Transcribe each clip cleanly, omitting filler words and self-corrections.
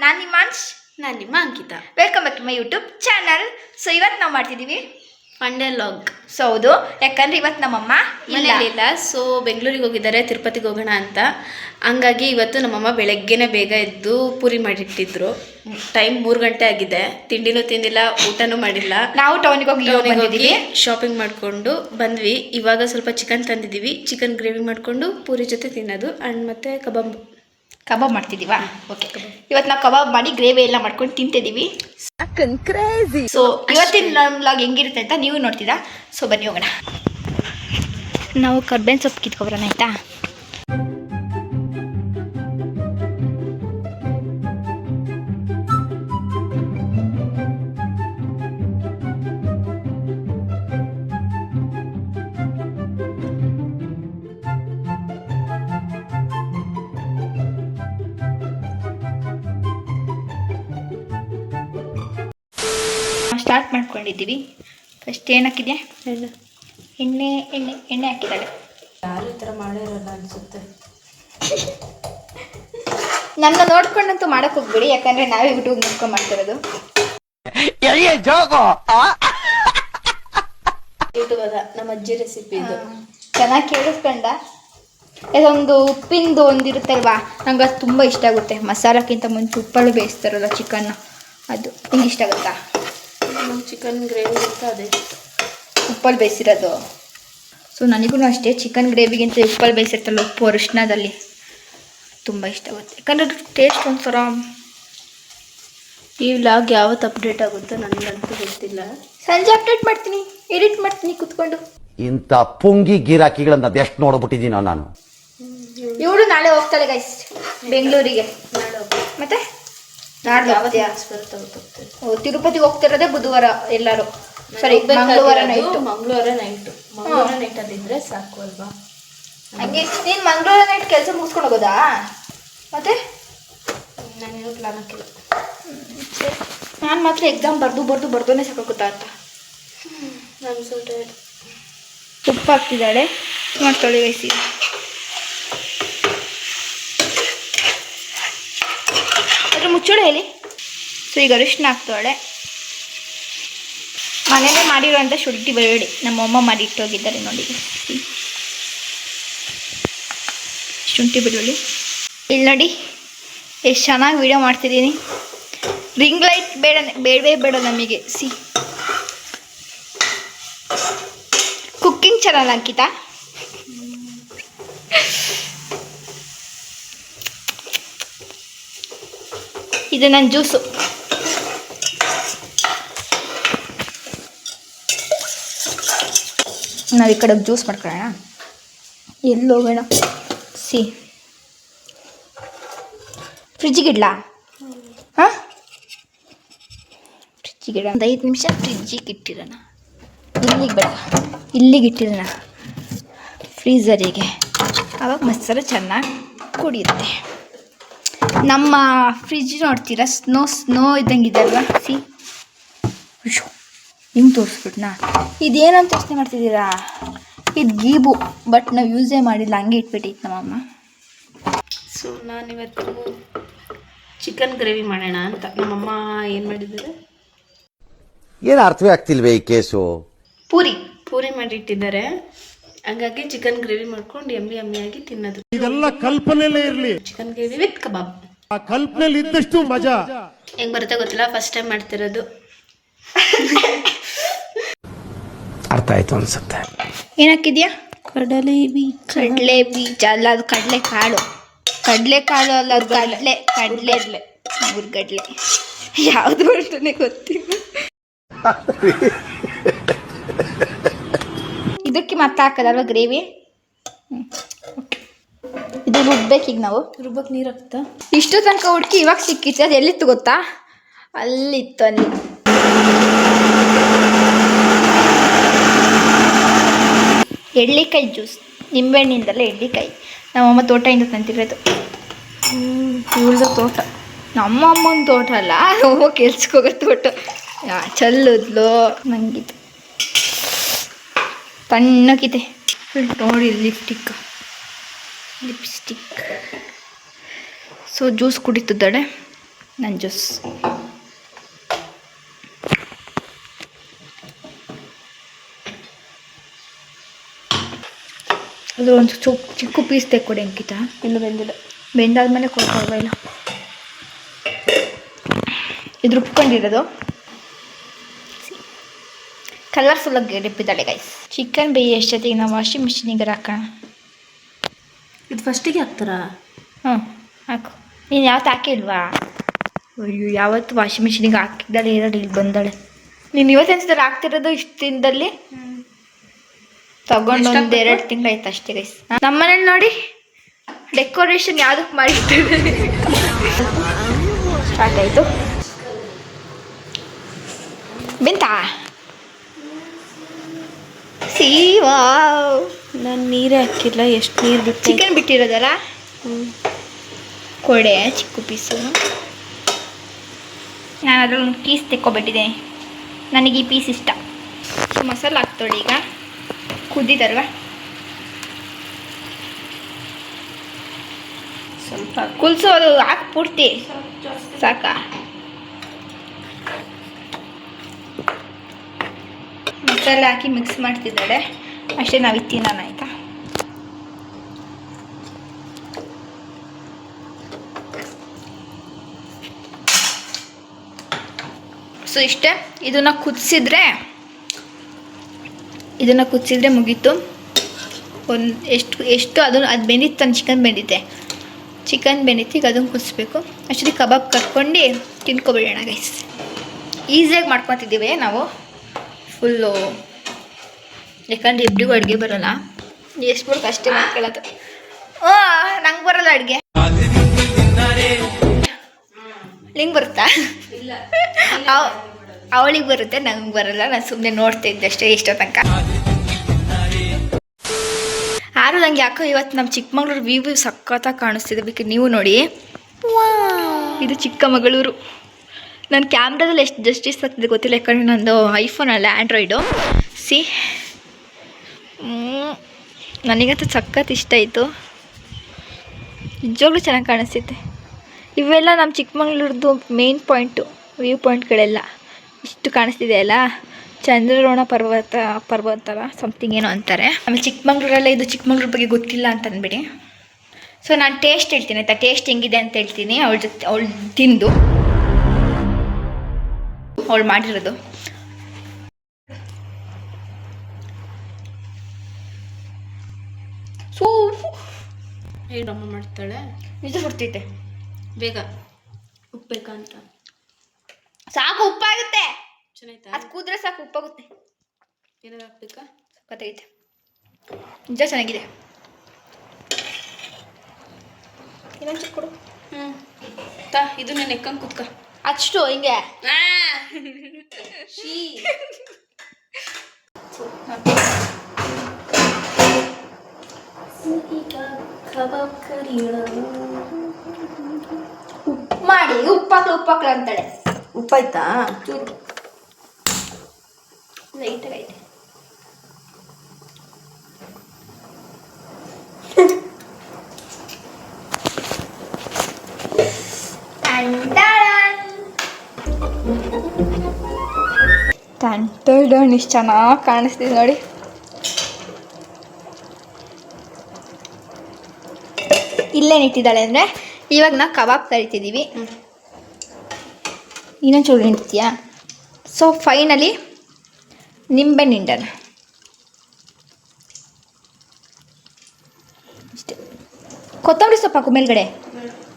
ನಾನು ನಿಮ್ಮ ಅಂಶ್, ನಾನು ನಿಮ್ಮ Ankita. Welcome back to my YouTube channel. So ಇವತ್ತು ನಾವು ಮಾಡ್ತಿದ್ದೀವಿ ಮಂಡೇ ಲಾಗ್. ಸೊ ಹೌದು, ಯಾಕಂದ್ರೆ ಇವತ್ತು ನಮ್ಮಮ್ಮ ಮನೇಲಿಲ್ಲ. ಸೊ ಬೆಂಗಳೂರಿಗೆ ಹೋಗಿದ್ದಾರೆ, ತಿರುಪತಿಗೆ ಹೋಗೋಣ ಅಂತ. ಹಂಗಾಗಿ ಇವತ್ತು ನಮ್ಮಮ್ಮ ಬೆಳಗ್ಗೆನೇ ಬೇಗ ಎದ್ದು ಪೂರಿ ಮಾಡಿಟ್ಟಿದ್ರು. ಟೈಮ್ 3 ಗಂಟೆ ಆಗಿದೆ. ತಿಂಡಿನೂ ತಿಂದಿಲ್ಲ, ಊಟನೂ ಮಾಡಿಲ್ಲ. ನಾವು ಟೌನಿಗೆ ಹೋಗಿ ಶಾಪಿಂಗ್ ಮಾಡಿಕೊಂಡು ಬಂದ್ವಿ. ಇವಾಗ ಸ್ವಲ್ಪ ಚಿಕನ್ ತಂದಿದ್ದೀವಿ. ಚಿಕನ್ ಗ್ರೇವಿ ಮಾಡಿಕೊಂಡು ಪೂರಿ ಜೊತೆ ತಿನ್ನೋದು. ಆ್ಯಂಡ್ ಮತ್ತು ಕಬಾಬ್ ಮಾಡ್ತಿದ್ದೀವಾ? ಓಕೆ, ಇವತ್ತು ನಾವು ಕಬಾಬ್ ಮಾಡಿ ಗ್ರೇವಿ ಎಲ್ಲ ಮಾಡ್ಕೊಂಡು ತಿಂತಿದ್ದೀವಿ. ಸೊ ಇವತ್ತಿನ ವ್ಲಾಗ್ ಹೆಂಗಿರುತ್ತೆ ಅಂತ ನೀವು ನೋಡ್ತೀರಾ. ಸೊ ಬನ್ನಿ ಹೋಗೋಣ. ನಾವು ಕರ್ಬೇವಿನ ಸೊಪ್ಪು ಕಿತ್ಕೊಬರೋಣ ಆಯ್ತಾ. ಸ್ಟಾರ್ಟ್ ಮಾಡ್ಕೊಂಡಿದ್ದೀವಿ. ಫಸ್ಟ್ ಏನು ಹಾಕಿದ್ಯಾ? ಎಣ್ಣೆ ಹಾಕಿದ್ದಾಳೆ. ಯಾರು ಈ ಥರ ಮಾಡಿರೋಲ್ಲ ಅನಿಸುತ್ತೆ. ನನ್ನ ನೋಡ್ಕೊಂಡಂತೂ ಮಾಡಕ್ ಹೋಗ್ಬೇಡಿ, ಯಾಕಂದ್ರೆ ನಾವೇ ಯೂಟ್ಯೂಬ್ ನೋಡ್ಕೊಂಡು ಮಾಡ್ತಿರೋದು. ಯೂಟ್ಯೂಬ್ ಅದ ನಮ್ಮ ಅಜ್ಜಿ ರೆಸಿಪಿ ಇದು. ಚೆನ್ನಾಗಿ ಕೇಳಿಸ್ಕೊಂಡ. ಇದೊಂದು ಉಪ್ಪಿಂದು ಒಂದಿರುತ್ತಲ್ವಾ, ನಂಗೆ ಅದು ತುಂಬ ಇಷ್ಟ ಆಗುತ್ತೆ. ಮಸಾಲಕ್ಕಿಂತ ಮುಂಚೆ ಉಪ್ಪಲ್ಲಿ ಬೇಯಿಸ್ತಾರಲ್ಲ ಚಿಕನ್, ಅದು ನಿಂಗೆ ಇಷ್ಟ ಆಗುತ್ತಾ? ನಮ್ಮ ಚಿಕನ್ ಗ್ರೇವಿ ಅಂತ ಅದೇ ಉಪ್ಪಲ್ಲಿ ಬೇಯಿಸಿರೋದು. ಸೊ ನನಗೂ ಅಷ್ಟೇ ಚಿಕನ್ ಗ್ರೇವಿಗಿಂತ ಉಪ್ಪಲ್ಲಿ ಬೇಯಿಸಿರ್ತಲ್ಲ, ಉಪ್ಪು ಅರಿಶಿಣದಲ್ಲಿ ತುಂಬ ಇಷ್ಟ ಆಗುತ್ತೆ. ಯಾಕಂದರೆ ಟೇಸ್ಟ್ ಒಂಥರ. ಈ ವ್ಲಾಗ್ ಯಾವತ್ತು ಅಪ್ಡೇಟ್ ಆಗುತ್ತೋ ನನಗಂತೂ ಗೊತ್ತಿಲ್ಲ. ಸಂಜೆ ಅಪ್ಡೇಟ್ ಮಾಡ್ತೀನಿ, ಎಡಿಟ್ ಮಾಡ್ತೀನಿ ಕೂತ್ಕೊಂಡು. ಇಂಥ ಪುಂಗಿ ಗಿರಾಕಿಗಳನ್ನ ಅದೆಷ್ಟು ನೋಡ್ಬಿಟ್ಟಿದ್ದೀನೋ ನಾನು. ಇವಳು ನಾಳೆ ಹೋಗ್ತಾಳೆ ಗೈಸ್ ಬೆಂಗಳೂರಿಗೆ. ಮತ್ತೆ ನಾಳೆ ತಿರುಪತಿಗೆ ಹೋಗ್ತಿರೋದೇ ಬುಧವಾರ ಎಲ್ಲರೂ. ಸರಿ, ಮಂಗಳವಾರ ನೈಟ್ ಅಲ್ಲಿದ್ರೆ ಸಾಕು ಅಲ್ವಾ? ಹಂಗೆ ನೀನು ಮಂಗಳವಾರ ನೈಟ್ ಕೆಲಸ ಮುಗಿಸ್ಕೊಂಡು ಹೋಗೋದಾ? ಮತ್ತೆ ನಾನೇನು ಪ್ಲಾನ್ ಹಾಕಿಲ್ಲ. ನಾನು ಮಾತ್ರ ಎಕ್ಸಾಮ್ ಬರ್ದೋನೇ ಸಾಕಾಗುತ್ತಾ ಅಂತ. ನಾನು ಸ್ವಲ್ಪ ಉಪ್ಪು ಹಾಕ್ತಿದ್ದಾಳೆ, ಮಾಡ್ತಾಳೆ ವಯಸ್ಸಿ. ಅದ್ರ ಮುಚ್ಚೋಳೆ ಹೇಳಿ. ಸೊ ಈಗ ಅರಿಶಿನ ಹಾಕ್ತಾಳೆ. ಮನೇಲೆ ಮಾಡಿರೋಂಥ ಶುಂಠಿ ಬೆಳ್ಳುಳ್ಳಿ ನಮ್ಮಮ್ಮ ಮಾಡಿ ಇಟ್ಟೋಗಿದ್ದಾರೆ ನೋಡಿ. ಶುಂಠಿ ಬೆಳ್ಳುಳ್ಳಿ ಇಲ್ಲಿ ನೋಡಿ ಎಷ್ಟು ಚೆನ್ನಾಗಿ ವಿಡಿಯೋ ಮಾಡ್ತಿದ್ದೀನಿ. ರಿಂಗ್ ಲೈಟ್ ಬೇಡವೇ ಬೇಡ ನಮಗೆ. ಕುಕ್ಕಿಂಗ್ ಚಾನಲ್ ಅಂಕಿತ. ಇದು ನನ್ನ ಜ್ಯೂಸು. ನಾವು ಈ ಕಡೆ ಜ್ಯೂಸ್ ಮಾಡ್ಕೊಳ್ಳೋಣ. ಎಲ್ಲಿ ಹೋಗೋಣ? ಫ್ರಿಜ್ಜಿಗೆ ಇಡ್ಲಾ? ಹಾಂ, ಫ್ರಿಜ್ಜಿಗೆ ಇಡ. ಒಂದು 5 ನಿಮಿಷ ಫ್ರಿಜ್ಜಿಗೆ ಇಟ್ಟಿರೋಣ. ಇಲ್ಲಿಗೆ ಬೇಡ, ಇಲ್ಲಿಗೆ ಇಟ್ಟಿರೋಣ ಫ್ರೀಝರಿಗೆ. ಆವಾಗ ಮಸಾಲೆ ಚೆನ್ನಾಗಿ ಕುಡಿಯುತ್ತೆ. ನಮ್ಮ ಫ್ರಿಜ್ ನೋಡ್ತೀರಾ, ಸ್ನೋ ಇದ್ದಂಗಿದೆ ಅಲ್ವಾ? ಹಿಂಗೆ ತೋರಿಸ್ಬಿಟ್ನಾ? ಇದೇನಂತ ಯೋಚನೆ ಮಾಡ್ತಿದ್ದೀರಾ? ಇದು ಗೀಬು, ಬಟ್ ನಾವು ಯೂಸೇ ಮಾಡಿಲ್ಲ, ಹಂಗೆ ಇಟ್ಬಿಟ್ಟಿತ್ತು ನಮ್ಮಮ್ಮ. ಸೊ ನಾನಿವತ್ತು ಚಿಕನ್ ಗ್ರೇವಿ ಮಾಡೋಣ ಅಂತ ನಮ್ಮಮ್ಮ ಏನು ಮಾಡಿದ್ದಾರೆ, ಏನು ಅರ್ಥವೇ ಆಗ್ತಿಲ್ವೇ ಈ ಕೇಸು. ಪೂರಿ ಮಾಡಿಟ್ಟಿದ್ದಾರೆ. ಹಂಗಾಗಿ ಚಿಕನ್ ಗ್ರೇವಿ ಮಾಡ್ಕೊಂಡು ಯಮ್ಮಿಯಾಗಿ ತಿನ್ನೋದು. ಇದೆಲ್ಲ ಕಲ್ಪನೆಯಲ್ಲೇ ಇರಲಿ. ಚಿಕನ್ ಗ್ರೇವಿ ವಿತ್ ಕಬಾಬ್. ಆ ಕಲ್ಪನೆಯಲ್ಲಿ ಇದ್ದಷ್ಟು ಮಜಾ. ಹೆಂಗ್ ಬರುತ್ತೆ ಗೊತ್ತಿಲ್ಲ, ಫಸ್ಟ್ ಟೈಮ್ ಮಾಡ್ತಿರೋದು. ಅರ್ಥ ಆಯ್ತು ಅನ್ಸುತ್ತೆ. ಏನು ಹಾಕಿದ್ಯಾ? ಕಡಲೆ ಬೀಜ ಅಲ್ಲ, ಅದು ಕಡಲೆಕಾಳು ಅಲ್ಲ, ಅದು ಕಡಲೆ ಮುರ್ಗಡ್ಲೆ ಯಾವುದು ಅಂತಾನೆ ಗೊತ್ತಿಲ್ಲ. ಇದಕ್ಕೆ ಮತ್ತೆ ಹಾಕೋದಲ್ವ ಗ್ರೇವಿ? ಇದು ರುಬ್ಬೇಕೀಗ. ನಾವು ರುಬ್ಬಕ್ಕೆ ನೀರು ಹಾಕ್ತಾ ಇಷ್ಟು ತನಕ ಹುಡುಕಿ ಇವಾಗ ಸಿಕ್ಕಿತ್ತು. ಅದು ಎಲ್ಲಿತ್ತು ಗೊತ್ತಾ? ಅಲ್ಲಿತ್ತು, ಅಲ್ಲಿ. ಎಳ್ಳಿಕಾಯಿ ಜ್ಯೂಸ್, ನಿಂಬೆಹಣ್ಣಿಂದಲೇ ಎಳ್ಳಿಕಾಯಿ. ನಮ್ಮಮ್ಮ ತೋಟದಿಂದ ತಂತಿರೋದು. ಇವಳ್ದ ತೋಟ, ನಮ್ಮ ಅಮ್ಮನ ತೋಟ ಅಲ್ಲ, ನಾವು ಕೆಲ್ಸಕ್ಕೆ ಹೋಗೋ ತೋಟ. ಚಲ್ಲದ್ಲು ನಂಗಿದು ತಣ್ಣಗಿದೆ ನೋಡಿ. ಲಿಪ್ಸ್ಟಿಕ್. ಸೊ ಜ್ಯೂಸ್ ಕುಡಿತಿದ್ದಾಳೆ. ನನ್ನ ಜ್ಯೂಸ್. ಅದು ಒಂದು ಚಿಕ್ಕ ಪೀಸ್ ತೆಕ್ಕೊಡಿ ಅಂಕಿತ. ಇನ್ನು ಬೆಂದಿಲ್ಲ. ಬೆಂದಾದ್ಮೇಲೆ ಕೊಡ್ತಾವ ಇಲ್ಲ. ಇದು ರುಬ್ಕೊಂಡಿರೋದು ಕಲರ್ಫುಲ್ಲಾಗಿ ರಿಪ್ಪಿದ್ದಾಳೆ ಗೈಸ್. ಚಿಕನ್ ಬೇಯಿ ಎಷ್ಟೊತ್ತಿಗೆ ನಾವು ವಾಷಿಂಗ್ ಮಿಷಿನಿಗೆ ಹಾಕೋಣ. ಇದು ಫಸ್ಟಿಗೆ ಹಾಕ್ತಾರಾ? ಹ್ಞೂ ಹಾಕು. ನೀನು ಯಾವತ್ತು ಹಾಕಿಲ್ವಾ? ಅಯ್ಯೋ ಯಾವತ್ತು ವಾಷಿಂಗ್ ಮಿಷಿನಿಗೆ ಹಾಕಿದ್ದಾಳೆ ಇರೋದು ಇಲ್ಲಿ ಬಂದಾಳೆ. ನೀನು ಇವತ್ತು ಅನ್ಸಿದ್ರೆ ಹಾಕ್ತಿರೋದು ಇಷ್ಟು ದಿನದಲ್ಲಿ ತಗೊಂಡು ಒಂದು 2 ತಿಂಗಳಾಯ್ತು ಅಷ್ಟೇ ಗೈಸ್. ನಮ್ಮನೇಲಿ ನೋಡಿ ಡೆಕೋರೇಷನ್ ಯಾವುದಕ್ಕೆ ಮಾಡಿರ್ತೀವಿ. ಸ್ಟಾರ್ಟ್ ಆಯಿತು. ಬೆಂತಾ ಸೀವಾ. ನಾನು ನೀರೇ ಹಾಕಿಲ್ಲ. ಎಷ್ಟು ನೀರು ಬಿಟ್ಟು ಚಿಕನ್ ಬಿಟ್ಟಿರೋದಲ್ಲ ಕೊಡೆ ಚಿಕ್ಕ ಪೀಸು. ನಾನು ಅದ್ರಲ್ಲಿ ಒಂದು ಪೀಸ್ ತೆಕ್ಕೊಬಿಟ್ಟಿದ್ದೀನಿ. ನನಗೆ ಈ ಪೀಸ್ ಇಷ್ಟ. ಮಸಾಲ ಹಾಕ್ತೋಳಿ ಈಗ. ಕುದ್ದಿದಲ್ವ ಸ್ವಲ್ಪ ಕುಲ್ಸೋದು ಹಾಕಿ ಪೂರ್ತಿ ಸಾಕಾ? ಮಸಾಲೆ ಹಾಕಿ ಮಿಕ್ಸ್ ಮಾಡ್ತಿದ್ದಾಳೆ ಅಷ್ಟೇ. ನಾವು ತಿನ್ನೋಣ ಆಯಿತಾ? ಸೊ ಇಷ್ಟೇ. ಇದನ್ನು ಕುದಿಸಿದ್ರೆ ಮುಗೀತು. ಒಂದು ಎಷ್ಟು ಅದು ಬೆಂದಿತ್ತು. ನನ್ನ ಚಿಕನ್ ಬೆಂದಿತ್ತು. ಈಗ ಅದನ್ನು ಕುದಿಸ್ಬೇಕು. ಅಷ್ಟೊತ್ತಿಗೆ ಕಬಾಬ್ ಕರ್ಕೊಂಡು ತಿನ್ಕೊಬಿಡೋಣ ಗೈಸ್. ಈಸಿಯಾಗಿ ಮಾಡ್ಕೊತಿದ್ದೀವಿ ನಾವು ಫುಲ್ಲು. ಯಾಕಂದ್ರೆ ಇಬ್ಬರಿಗೂ ಅಡುಗೆ ಬರೋಲ್ಲ. ಎಷ್ಟು ಬಿಡ್ಕು ಅಷ್ಟೇ ಮಾಡ್ಕೊಳ್ಳೋದು. ನಂಗೆ ಬರೋಲ್ಲ ಅಡುಗೆ. ನಿಂಗೆ ಬರುತ್ತಾ? ಅವಳಿಗೆ ಬರುತ್ತೆ, ನಂಗೆ ಬರಲ್ಲ. ನಾನು ಸುಮ್ಮನೆ ನೋಡ್ತಾ ಇದ್ದೆ ಅಷ್ಟೇ ಇಷ್ಟೋ ತನಕ. ಆದರೂ ನಂಗೆ ಯಾಕೋ ಇವತ್ತು ನಮ್ಮ ಚಿಕ್ಕಮಗಳೂರು ವ್ಯೂ ಸಖತ್ತಾಗಿ ಕಾಣಿಸ್ತಿದೆ. ಬೇಕು ನೀವು ನೋಡಿ. ಇದು ಚಿಕ್ಕಮಗಳೂರು. ನನ್ನ ಕ್ಯಾಮ್ರಾದಲ್ಲಿ ಎಷ್ಟು ಜಸ್ಟಿಸ್ ಆಗ್ತಿದೆ ಗೊತ್ತಿಲ್ಲ. ಯಾಕಂದರೆ ನಂದು ಐಫೋನ್ ಅಲ್ಲ, ಆ್ಯಂಡ್ರಾಯ್ಡು. ನನಗಂತೂ ಸಖತ್ ಇಷ್ಟ ಆಯಿತು. ನಿಜವಾಗ್ಲೂ ಚೆನ್ನಾಗಿ ಕಾಣಿಸ್ತೈತೆ. ಇವೆಲ್ಲ ನಮ್ಮ ಚಿಕ್ಕಮಗಳೂರದ್ದು ಮೇನ್ ಪಾಯಿಂಟು, ವ್ಯೂ ಪಾಯಿಂಟ್ಗಳೆಲ್ಲ ಇಷ್ಟು ಕಾಣಿಸ್ತಿದೆ ಅಲ್ಲ. ಚಂದ್ರರೋಣ ಪರ್ವತ ಸಮಥಿಂಗ್ ಏನೋ ಅಂತಾರೆ. ಆಮೇಲೆ ಚಿಕ್ಕಮಗಳೂರಲ್ಲೇ ಇದು ಚಿಕ್ಕಮಗಳೂರು ಬಗ್ಗೆ ಗೊತ್ತಿಲ್ಲ ಅಂತ ಅಂದ್ಬಿಡಿ. ಸೊ ನಾನು ಟೇಸ್ಟ್ ಹೇಳ್ತೀನಿ ಆಯಿತಾ? ಟೇಸ್ಟ್ ಹೆಂಗಿದೆ ಅಂತ ಹೇಳ್ತೀನಿ. ಅವಳು ತಿಂದು ಅವಳು ಮಾಡಿರೋದು. ಹೇಳಮ್ಮ ಮಾಡ್ತಾಳೆ. ನಿಜ ಕೊಡ್ತೈತೆ ಬೇಗ. ಉಪ್ಪು ಬೇಕಾ ಅಂತ? ಸಾಕು, ಉಪ್ಪಾಗುತ್ತೆ. ಚೆನ್ನಾಯ್ತಾ? ಅದು ಕೂದ್ರೆ ಸಾಕು, ಉಪ್ಪಾಗುತ್ತೆ. ಏನಾದ್ರು ಹಾಕ್ಬೇಕಾ? ಸಖತ್ತಾಗೈತೆ, ನಿಜ ಚೆನ್ನಾಗಿದೆ. ಇನ್ನೊಂದು ಚಿಕ್ಕ ಕೊಡು. ಇದು ನಾನು ಎಕ್ಕಂಗೆ ಕುತ್ಕ ಅಷ್ಟು ಹಿಂಗೆ. ಮಾಡಿ ಉಪ್ಪಾಕ್ಲ ಅಂತಾಳೆ. ಉಪ್ಪಾಯ್ತಾ? ಲೈಟಾಗೈತೆ. ಇಷ್ಟು ಚೆನ್ನಾಗಿ ಕಾಣಿಸ್ತಿದೆ ನೋಡಿ. ಇಲ್ಲೇನು ಇಟ್ಟಿದ್ದಾಳೆ ಅಂದರೆ ಇವಾಗ ನಾವು ಕಬಾಬ್ ಕರಿತಿದ್ದೀವಿ. ಇನ್ನೊಂದು ಚೂರು ನಿಂತೀಯಾ? ಸೊ ಫೈನಲಿ ನಿಂಬೆ ಹಿಂಡೋಣ ಅಷ್ಟೇ. ಕೊತ್ತಂಬರಿ ಸೊಪ್ಪು ಹಾಕು ಮೇಲ್ಗಡೆ,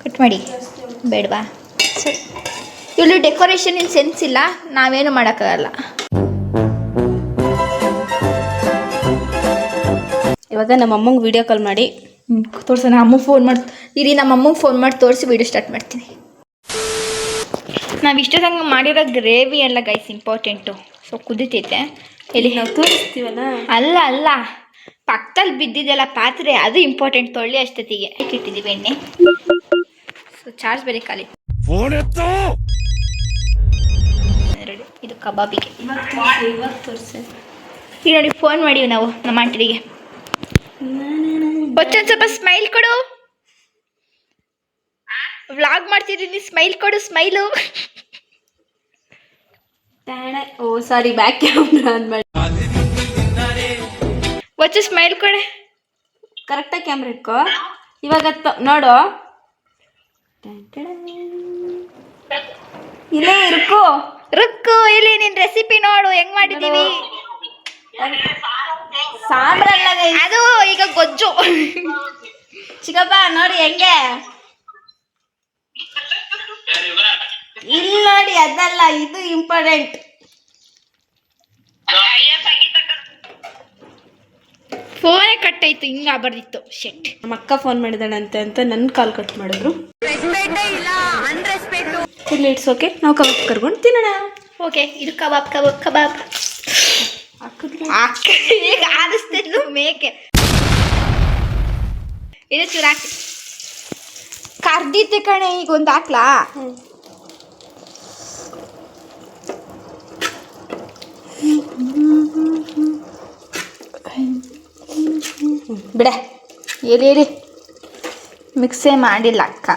ಕಟ್ ಮಾಡಿ. ಬೇಡವಾ? ಸರಿ. ಇಲ್ಲಿ ಡೆಕೋರೇಷನ್ ಸೆನ್ಸ್ ಇಲ್ಲ, ನಾವೇನು ಮಾಡೋಕ್ಕಾಗಲ್ಲ. ಇವಾಗ ನಮ್ಮ ಅಮ್ಮಂಗೆ ವಿಡಿಯೋ ಕಾಲ್ ಮಾಡಿ ತೋರಿಸೋಣ. ಅಮ್ಮಗೆ ಫೋನ್ ಮಾಡಿ ನಮ್ಮ ಅಮ್ಮಗೆ ಫೋನ್ ಮಾಡಿ ತೋರಿಸಿ ವಿಡಿಯೋ ಸ್ಟಾರ್ಟ್ ಮಾಡ್ತೀನಿ. ನಾವು ಇಷ್ಟೊತ್ತಂಗೆ ಮಾಡಿರೋ ಗ್ರೇವಿ ಎಲ್ಲ ಗೈಸ್ ಇಂಪಾರ್ಟೆಂಟು. ಸೊ ಕುದಿತೈತೆ. ಎಲ್ಲಿ ನಾವು ತೋರಿಸ್ತೀವಲ್ಲ, ಅಲ್ಲ ಪಕ್ಕದಲ್ಲಿ ಬಿದ್ದಿದೆಯಲ್ಲ ಪಾತ್ರೆ, ಅದು ಇಂಪಾರ್ಟೆಂಟ್. ತೊಳ್ಳಿ ಅಷ್ಟೊತ್ತಿಗೆ ಇಟ್ಟಿದ್ದೀವಿ ಎಣ್ಣೆ. ಸೊ ಚಾರ್ಜ್ ಬೇರೆ ಖಾಲಿ. ರೆಡಿ. ಇದು ಕಬಾಬಿಗೆ ಇವಾಗ ತೋರಿಸಿ. ಈಗ ನೋಡಿ ಫೋನ್ ಮಾಡಿವಿ ನಾವು ನಮ್ಮ ಆಂಟಿಗೆ. ಬಚ್ಚೊಂದು ಸ್ವಲ್ಪ ಸ್ಮೈಲ್ ಕೊಡು. ವ್ಲಾಗ್ ಮಾಡ್ತಿದ್ದೀನಿ, ಸ್ಮೈಲ್ ಕೊಡು, smile. Oh sorry, back camera on ಮಾಡಿ. ವಚ್ಚು ಸ್ಮೈಲ್ ಕೊಡೆ. ಕರೆಕ್ಟಾಗಿ ಕ್ಯಾಮ್ರಾ ಇಟ್ಕೋ. ಇವಾಗ ನೋಡು, ಇಲ್ಲೇ ರುಕ್ಕು ಇಲ್ಲಿ ನಿನ್ ರೆಸಿಪಿ ನೋಡು ಹೆಂಗ್ ಮಾಡಿದೀವಿ. ಸಾಂಬ್ರಲ್ಲ ಅದು ಈಗ ಗೊಜ್ಜು. ಚಿಕ್ಕಪ್ಪ ನೋಡಿ ಹೆಂಗೆ, ಇಲ್ಲಿ ನೋಡಿ, ಅದಲ್ಲ ಇದು ಇಂಪಾರ್ಟೆಂಟ್. ಫೋನೇ ಕಟ್ ಆಯ್ತು, ಹಿಂಗ ಬರ್ದಿತ್ತು. ಶೆಟ್. ನಮ್ಮ ಅಕ್ಕ ಫೋನ್ ಮಾಡಿದಾಳಂತೆ ಅಂತ ನನ್ನ ಕಾಲ್ ಕಟ್ ಮಾಡಿದ್ರು. ಇಲ್ಲಿ ಇಟ್ಸ್ ಓಕೆ, ನಾವು ಕಬಾಬ್ ಕರ್ಕೊಂಡು ತಿನ್ನೋಣ. ಓಕೆ, ಇದು ಕಬಾಬ್ ಕಬಾಬ್ ಕಬಾಬ್. ಈಗ ಆಡಿಸ್ತಿದ್ಲು ಮೇಕೆ. ಇದು ಚೂರಾಕಿ ಕರ್ದಿತ್ತೆ ಕಣೆ. ಈಗ ಒಂದು ಹಾಕ್ಲಾ? ಬಿಡ, ಎಲ್ಲಿ ಮಿಕ್ಸೇ ಮಾಡಿಲ್ಲ ಅಕ್ಕ.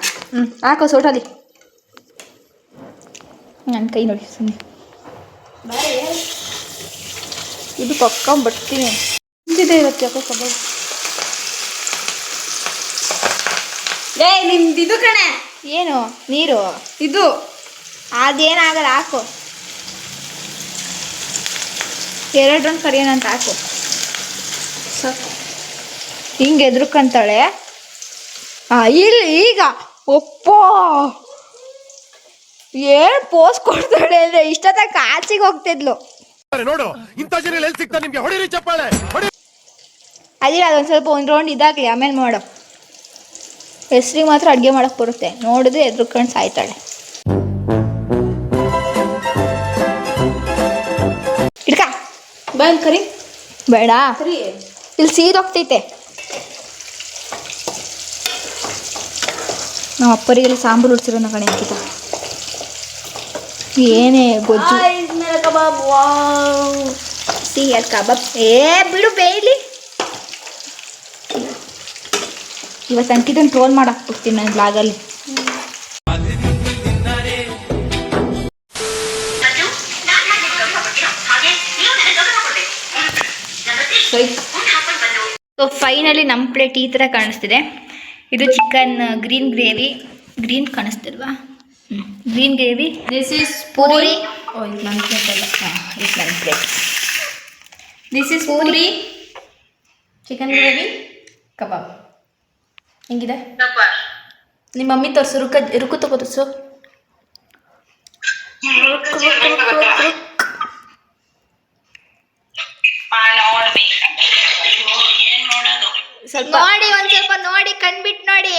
ಹಾಕೋ ಸೋಟಲ್ಲಿ. ನನ್ನ ಕೈ ನೋಡಿ ಸುಮ್ಮನೆ. ಇದು ಪಕ್ಕೊಂಡ್ಬಿಡ್ತೀನಿ. ಇದಿದೆ ಇವತ್ತು ಯಾಕೋ ಕಬಾಬ್. ನಿಮ್ದು ಇದು ಕಣೆ. ಏನು ನೀರು? ಇದು ಅದೇನಾಗಲ್ಲ, ಹಾಕು. 2 ರೌಂಡ್ ಕರಿಯೋಣಂತ ಹಾಕು. ಹಿಂಗೆ ಎದ್ರುಕಂತಾಳೆ. ಇಲ್ಲಿ ಈಗ ಒಪ್ಪ ಏನ್ ಪೋಸ್ ಕೊಡ್ತಾಳೆ ಅಂದ್ರೆ ಇಷ್ಟೊತ್ತ ಕಾಚಿಗೆ ಹೋಗ್ತಿದ್ಲು. ನೋಡು, ಇಂಥ ಜನ ಎಲ್ಲಿ ಸಿಗ್ತಾರೆ ನಿಮ್ಗೆ? ಹೊಡಿರಿ ಚಪ್ಪಾಳೆ, ಹೊಡಿ. ಅದಿಲ್ಲ, ಅದೊಂದು ಸ್ವಲ್ಪ ಒಂದು ರೌಂಡ್ ಇದಾಗ್ಲಿ, ಆಮೇಲೆ ಮಾಡು. ಹೆಸ್ರಿಗೆ ಮಾತ್ರ ಅಡುಗೆ ಮಾಡಕ್ ಬರುತ್ತೆ. ನೋಡಿದ್ರೆ ಎದ್ರುಕೊಂಡು ಸಾಯ್ತಾಳೆ. ಇಡ್ಕ ಬಂದ್ ಕರಿ. ಬೇಡ, ಸರಿ, ಇಲ್ಲಿ ಸೀದೋಗ್ತೈತೆ. ನಮ್ಮ ಅಪ್ಪರಿಗೆಲ್ಲ ಸಾಂಬಾರು ಉಡ್ಸಿರೋಣ ಕಣೆ ಅಂಕಿತ. ಏನೇ ಗೊಜ್ಜು ಕಬಾಬ್. ಸಿಹಿ ಕಬಾಬ್. ಬಿಡು ಬೇಯಲಿ. ಇವತ್ತು ಅಂಕಿತನ ಟ್ರೋಲ್ ಮಾಡಾಕ್ಬಿಡ್ತೀನಿ ನನ್ನ ಬ್ಲಾಗಲ್ಲಿ. ಸೊ ಫೈನಲಿ ನಮ್ಮ ಪ್ಲೇಟ್ ಈ ಥರ ಕಾಣಿಸ್ತಿದೆ. ಇದು ಚಿಕನ್ ಗ್ರೀನ್ ಗ್ರೇವಿ. ಗ್ರೀನ್ ಕಾಣಿಸ್ತಿಲ್ವಾ? Green gravy. This is puri. ಇದು ನನ್ನ ಪ್ಲೇಟ್ ಅಲ್ಲ, ಇದು ನನ್ನ plate. This is puri, chicken gravy, kebab. ಹೆಂಗಿದೆ? ನಿಮ್ಮ ಮಮ್ಮಿ ತೋರಿಸು. ರುಕು ತಗೋ ತೋರಿಸು. ಸ್ವಲ್ಪ ನೋಡಿ, ಒಂದ್ ಸ್ವಲ್ಪ ನೋಡಿ, ಕಣ್ಬಿಟ್ಟು ನೋಡಿ.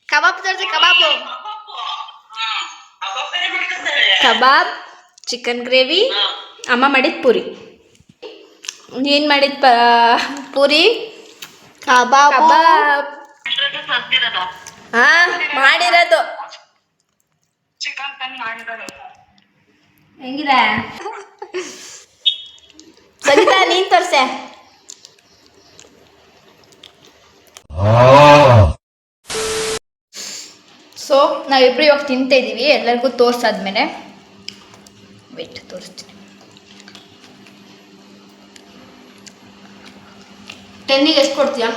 ಕಬಾಬ್ ತೋರಿಸಿ. ಕಬಾಬು, ಕಬಾಬ್, ಚಿಕನ್ ಗ್ರೇವಿ, ಅಮ್ಮ ಮಾಡಿದ ಪೂರಿ. ಏನು ಮಾಡಿದ ಪೂರಿ? ಕಬಾಬ್. ಕಬಾಬ್ ಮಾಡಿರೋದು. ಹೆಂಗಿದೆ ಸರಿತಾ? ನೀನ್ ತೋರ್ಸೆ. ಸೊ ನಾವಿಬ್ರು ಇವಾಗ ತಿಂತಾ ಇದ್ದೀವಿ. ಎಲ್ಲರಿಗೂ ತೋರ್ಸಾದ್ಮೇಲೆ ವೇಟ್ ತೋರಿಸ್ತೀನಿ. 10ಗೆ ಎಷ್ಟು ಕೊಡ್ತೀಯಾ?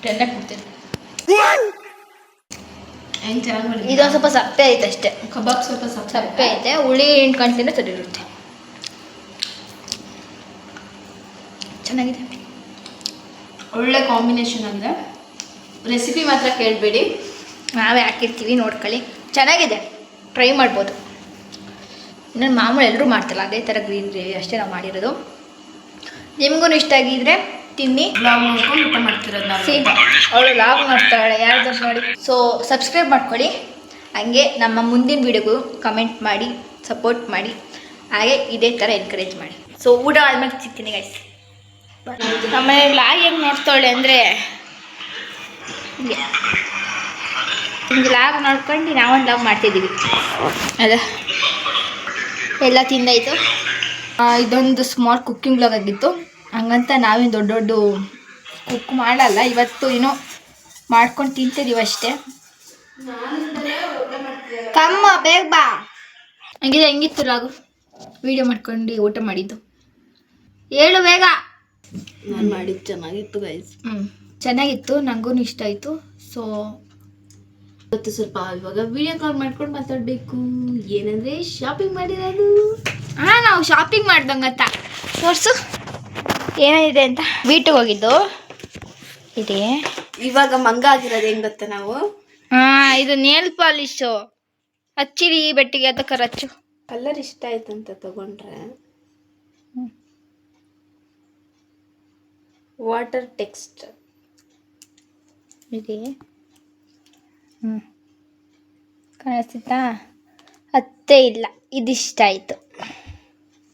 10 ಕೊಡ್ತೀನಿ. ಹೆಂಗೆ ಚೆನ್ನಾಗಿ ಮಾಡಿ. ಇದೊಂದು ಸ್ವಲ್ಪ ಸಪ್ಪೆ ಐತೆ ಅಷ್ಟೇ. ಕಬಾಬ್ ಸ್ವಲ್ಪ ಸಪ್ಪೆ ಐತೆ. ಹುಳಿ ಹಿಂಡ್ಕೊಂತಿಂದ್ರೆ ಸರಿ ಇರುತ್ತೆ. ಚೆನ್ನಾಗಿದೆ, ಒಳ್ಳೆ ಕಾಂಬಿನೇಷನ್ ಅಂದರೆ. ರೆಸಿಪಿ ಮಾತ್ರ ಕೇಳಬೇಡಿ, ನಾವೇ ಹಾಕಿರ್ತೀವಿ, ನೋಡ್ಕೊಳ್ಳಿ. ಚೆನ್ನಾಗಿದೆ, ಟ್ರೈ ಮಾಡ್ಬೋದು. ಇನ್ನೊಂದು ಮಾಮೂಲು ಎಲ್ಲರೂ ಮಾಡ್ತಲ್ಲ ಅದೇ ಥರ ಗ್ರೀನ್ ಗ್ರೇವಿ ಅಷ್ಟೇ ನಾವು ಮಾಡಿರೋದು. ನಿಮಗೂ ಇಷ್ಟ ಆಗಿದ್ರೆ ತಿನ್ನಿ. ಬ್ಲಾಗ್ ನೋಡ್ಕೊಂಡು ಊಟ ಮಾಡ್ತಿರೋದು ನಾವು. ಅವಳು ಲಾಗ್ ಮಾಡ್ತಾಳೆ ಯಾರ್ದು ನೋಡಿ. ಸೊ ಸಬ್ಸ್ಕ್ರೈಬ್ ಮಾಡ್ಕೊಳ್ಳಿ. ಹಾಗೆ ನಮ್ಮ ಮುಂದಿನ ವೀಡಿಯೋಗೂ ಕಮೆಂಟ್ ಮಾಡಿ, ಸಪೋರ್ಟ್ ಮಾಡಿ, ಹಾಗೆ ಇದೇ ಥರ ಎನ್ಕರೇಜ್ ಮಾಡಿ. ಸೊ ಊಟ ಆದ್ಮೇಲೆ ಸಿಗ್ತೀನಿ ಗೈಸ್. ಆಮೇಲೆ ಬ್ಲಾಗ್ ಹೆಂಗೆ ನೋಡ್ತಾಳೆ ಅಂದರೆ, ನಿಮ್ಗೆ ಲಾಗ್ ನೋಡ್ಕೊಂಡು ನಾವೊಂದು ಲಾಗ್ ಮಾಡ್ತಿದ್ದೀವಿ. ಅದ ಎಲ್ಲ ತಿಂದಾಯಿತು. ಇದೊಂದು ಸ್ಮಾಲ್ ಕುಕ್ಕಿಂಗ್ ಬ್ಲಾಗ್ ಆಗಿತ್ತು. ಹಂಗಂತ ನಾವೇನು ದೊಡ್ಡ ದೊಡ್ಡ ಕುಕ್ ಮಾಡಲ್ಲ. ಇವತ್ತು ಏನೋ ಮಾಡ್ಕೊಂಡು ತಿಂತಿದ್ದೀವಿ ಅಷ್ಟೇ. ಕಮ್ಮ ಬೇಗ ಬಾ. ಹಂಗಿದೆ ಹೆಂಗಿತ್ತು ಲಾಗು ವಿಡಿಯೋ ಮಾಡ್ಕೊಂಡು ಊಟ ಮಾಡಿದ್ದು ಹೇಳು ಬೇಗ. ನಾನು ಮಾಡಿದ್ದು ಚೆನ್ನಾಗಿತ್ತು ಗೈಸ್. ಚೆನ್ನಾಗಿತ್ತು, ನನಗೂ ಇಷ್ಟ ಆಯಿತು. ಸೊ ಇವತ್ತು ಸ್ವಲ್ಪ ಇವಾಗ ವಿಡಿಯೋ ಕಾಲ್ ಮಾಡ್ಕೊಂಡು ಮಾತಾಡಬೇಕು. ಏನಂದರೆ ಶಾಪಿಂಗ್ ಮಾಡಿರೋದು. ನಾವು ಶಾಪಿಂಗ್ ಮಾಡ್ದಂಗತ್ತ ತೋರಿಸು ಏನಿದೆ ಅಂತ. ಬೀಟಿಗೆ ಹೋಗಿದ್ದು ಇದೆ. ಇವಾಗ ಮಂಗ ಆಗಿರೋದು ಹೆಂಗ್ ಗೊತ್ತಾ ನಾವು? ಇದು ನೇಲ್ ಪಾಲಿಶು ಹಚ್ಚಿರಿ ಬೆಟ್ಟಿಗೆ ಅದಕ್ಕೆ ಹಚ್ಚು. ಕಲರ್ ಇಷ್ಟ ಆಯ್ತಂತ ತಗೊಂಡ್ರೆ ವಾಟರ್ ಟೆಕ್ಸ್ಟ್ ಇದೆ. ಕಾಣಿಸ್ತಿತ್ತಾ? ಹತ್ತೇ ಇಲ್ಲ. ಇದಿಷ್ಟ ಆಯಿತು.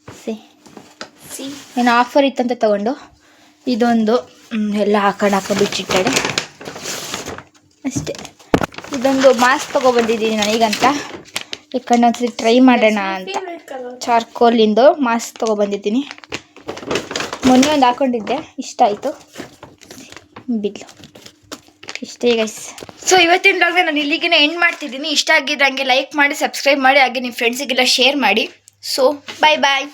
ಸಿ ಏನು ಆಫರ್ ಇತ್ತಂತ ತಗೊಂಡು ಇದೊಂದು ಎಲ್ಲ ಹಾಕೊಂಡು ಬಿಚ್ಚಿಟ್ಟಾಳೆ ಅಷ್ಟೇ. ಇದೊಂದು ಮಾಸ್ಕ್ ತೊಗೊಬಂದಿದ್ದೀನಿ ನನಗಂತ, ಈ ಕಣ್ಣೊಂದ್ಸರಿ ಟ್ರೈ ಮಾಡೋಣ ಅಂತ. ಚಾರ್ಕೋಲಿಂದು ಮಾಸ್ಕ್ ತೊಗೊಬಂದಿದ್ದೀನಿ. ಮೊನ್ನೆ ಒಂದು ಹಾಕ್ಕೊಂಡಿದ್ದೆ, ಇಷ್ಟ ಆಯಿತು. ಬಿಲ್ಲು ಇಷ್ಟೇ ಗೈಸ್. ಸೊ ಇವತ್ತಿನ ಬ್ಲಾಗ್ನ ನಾನು ಇಲ್ಲಿಗೆ ಎಂಡ್ ಮಾಡ್ತಿದ್ದೀನಿ. ಇಷ್ಟ ಆಗಿದ್ದಂಗೆ ಲೈಕ್ ಮಾಡಿ, ಸಬ್ಸ್ಕ್ರೈಬ್ ಮಾಡಿ, ಹಾಗೆ ನಿಮ್ಮ ಫ್ರೆಂಡ್ಸಿಗೆಲ್ಲ ಶೇರ್ ಮಾಡಿ. ಸೊ ಬಾಯ್ ಬಾಯ್.